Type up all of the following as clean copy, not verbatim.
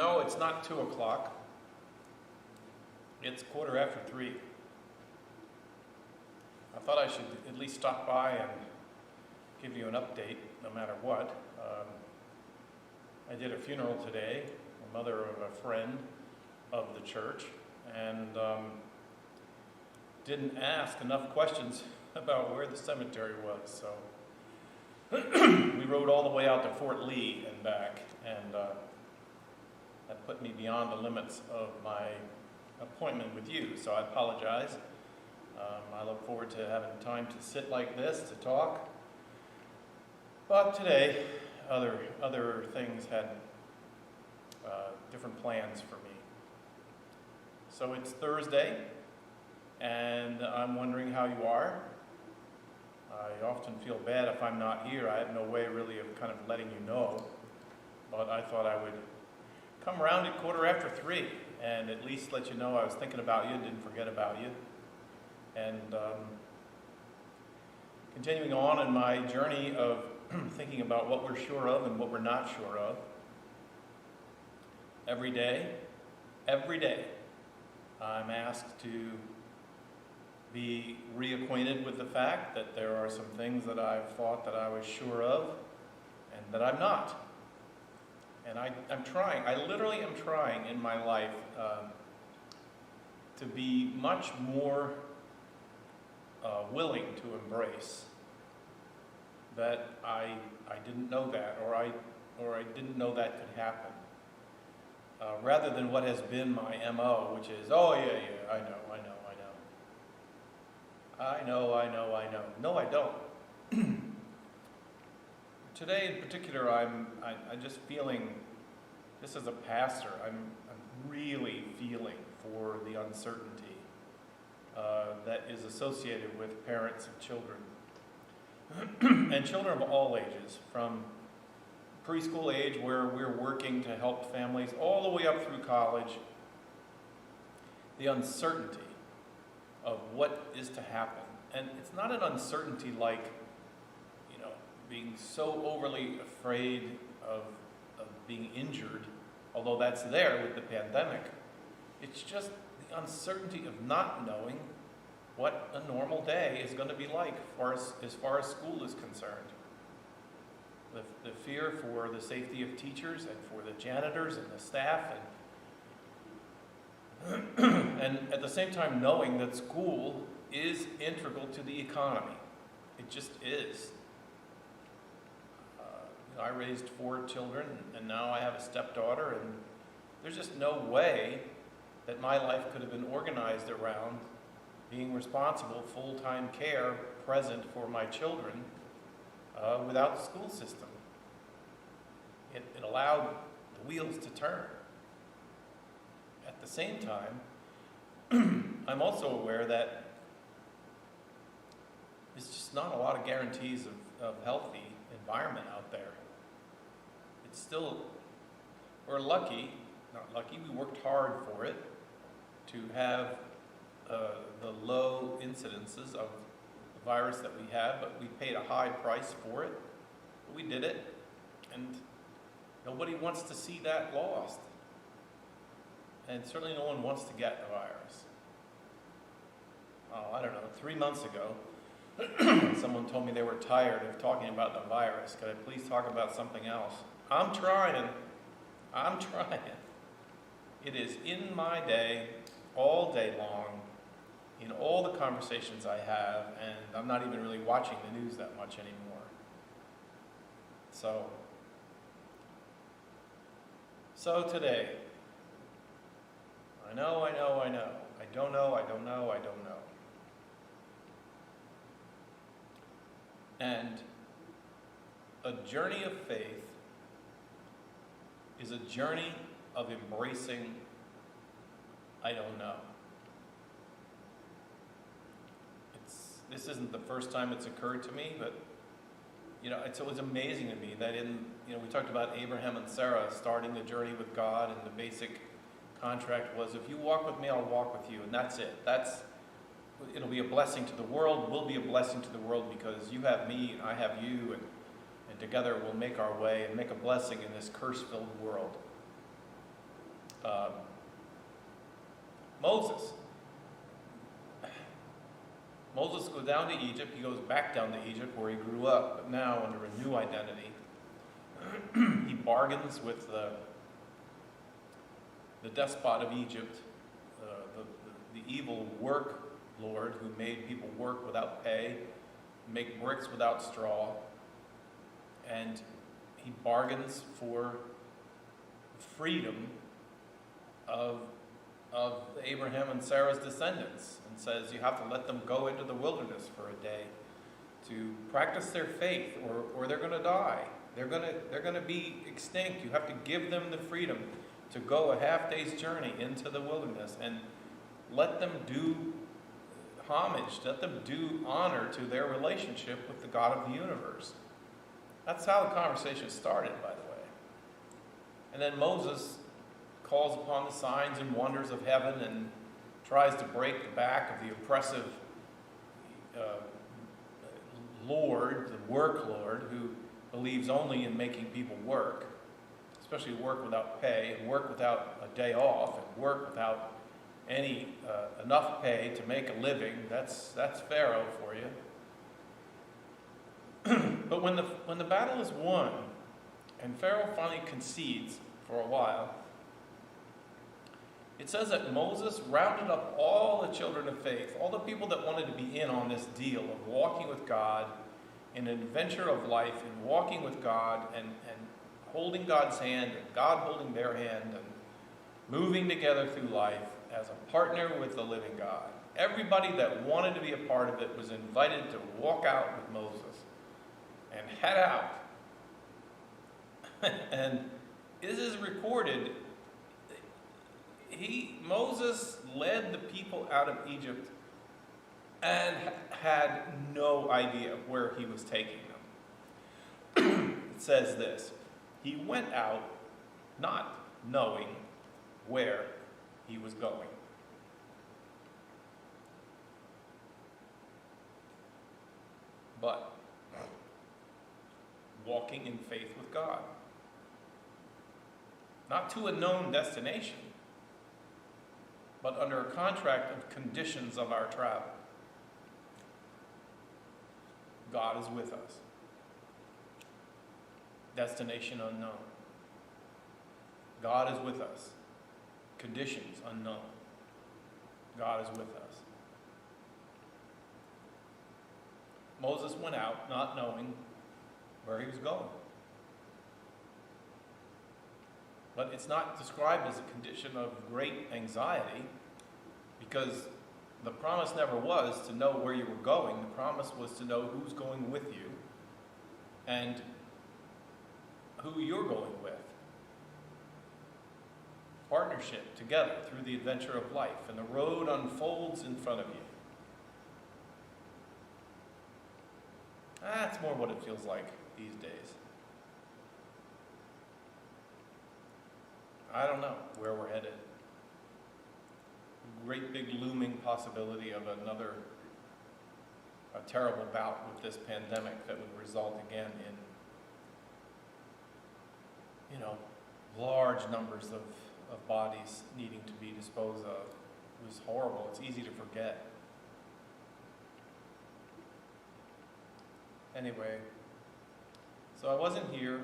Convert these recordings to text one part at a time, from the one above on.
No, it's not 2 o'clock. It's 3:15. I thought I should at least stop by and give you an update, no matter what. I did a funeral today, the mother of a friend of the church, and didn't ask enough questions about where the cemetery was. So we rode all the way out to Fort Lee and back, and that put me beyond the limits of my appointment with you, so I apologize. I look forward to having time to sit like this, to talk. But today, other things had different plans for me. So it's Thursday, and I'm wondering how you are. I often feel bad if I'm not here. I have no way really of kind of letting you know, but I thought I would come around at 3:15 and at least let you know I was thinking about you, didn't forget about you. And continuing on in my journey of thinking about what we're sure of and what we're not sure of. Every day, I'm asked to be reacquainted with the fact that there are some things that I've thought that I was sure of and that I'm not. And I'm trying, I literally am trying in my life to be much more willing to embrace that I didn't know that, or I didn't know that could happen. Rather than what has been my MO, which is, oh yeah, I know. No, I don't. Today in particular, I'm just feeling, just as a pastor, I'm really feeling for the uncertainty that is associated with parents and children. And children of all ages, from preschool age where we're working to help families, all the way up through college. The uncertainty of what is to happen. And it's not an uncertainty like, being so overly afraid of being injured, although that's there with the pandemic. It's just the uncertainty of not knowing what a normal day is going to be like as far as school is concerned. The fear for the safety of teachers and for the janitors and the staff, and at the same time knowing that school is integral to the economy. It just is. I raised 4 children, and now I have a stepdaughter, and there's just no way that my life could have been organized around being responsible, full-time care, present for my children without the school system. It allowed the wheels to turn. At the same time, I'm also aware that there's just not a lot of guarantees of healthy environment out there. It's still, we're lucky, not lucky, we worked hard for it to have the low incidences of the virus that we have, but we paid a high price for it. But we did it, and nobody wants to see that lost. And certainly no one wants to get the virus. I don't know, 3 months ago, someone told me they were tired of talking about the virus. Could I please talk about something else? I'm trying. It is in my day, all day long, in all the conversations I have, and I'm not even really watching the news that much anymore. So today, I know. I don't know. And a journey of faith is a journey of embracing I don't know. This isn't the first time it's occurred to me, but it's always amazing to me that we talked about Abraham and Sarah starting the journey with God, and the basic contract was, if you walk with me, I'll walk with you, and that's it. It'll be a blessing to the world. We'll be a blessing to the world because you have me and I have you, and together we'll make our way and make a blessing in this curse-filled world. Moses. Moses goes down to Egypt. He goes back down to Egypt where he grew up, but now under a new identity. He bargains with the despot of Egypt, the evil work lord who made people work without pay, make bricks without straw, and he bargains for freedom of Abraham and Sarah's descendants, and says you have to let them go into the wilderness for a day to practice their faith, or they're going to die. They're going to be extinct. You have to give them the freedom to go a half day's journey into the wilderness and let them do homage, let them do honor to their relationship with the God of the universe. That's how the conversation started, by the way. And then Moses calls upon the signs and wonders of heaven and tries to break the back of the oppressive Lord, the work Lord, who believes only in making people work, especially work without pay, and work without a day off, and work without any enough pay to make a living. That's Pharaoh for you. But when the battle is won, and Pharaoh finally concedes for a while, it says that Moses rounded up all the children of faith, all the people that wanted to be in on this deal of walking with God in an adventure of life, and walking with God and holding God's hand and God holding their hand and moving together through life as a partner with the living God. Everybody that wanted to be a part of it was invited to walk out with Moses and head out. And this is recorded. Moses led the people out of Egypt and had no idea where he was taking them. It says this: he went out not knowing where he was going. But walking in faith with God. Not to a known destination, but under a contract of conditions of our travel. God is with us. Destination unknown. God is with us. Conditions unknown. God is with us. Moses went out not knowing where he was going. But it's not described as a condition of great anxiety, because the promise never was to know where you were going. The promise was to know who's going with you and who you're going with. Partnership together through the adventure of life, and the road unfolds in front of you. That's more what it feels like these days. I don't know where we're headed. Great big looming possibility of a terrible bout with this pandemic that would result again in, large numbers of bodies needing to be disposed of. It was horrible. It's easy to forget. Anyway, so I wasn't here.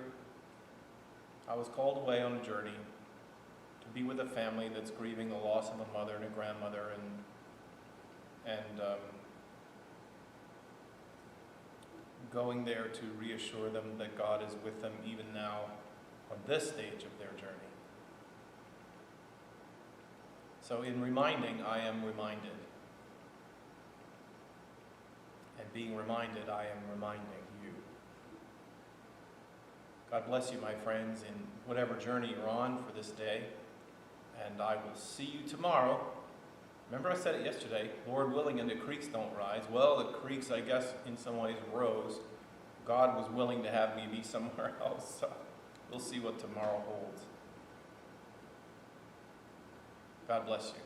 I was called away on a journey to be with a family that's grieving the loss of a mother and a grandmother, and going there to reassure them that God is with them even now on this stage of their journey. So in reminding, I am reminded. And being reminded, I am reminding you. God bless you, my friends, in whatever journey you're on for this day. And I will see you tomorrow. Remember I said it yesterday, Lord willing, and the creeks don't rise. Well, the creeks, I guess, in some ways rose. God was willing to have me be somewhere else. So we'll see what tomorrow holds. God bless you.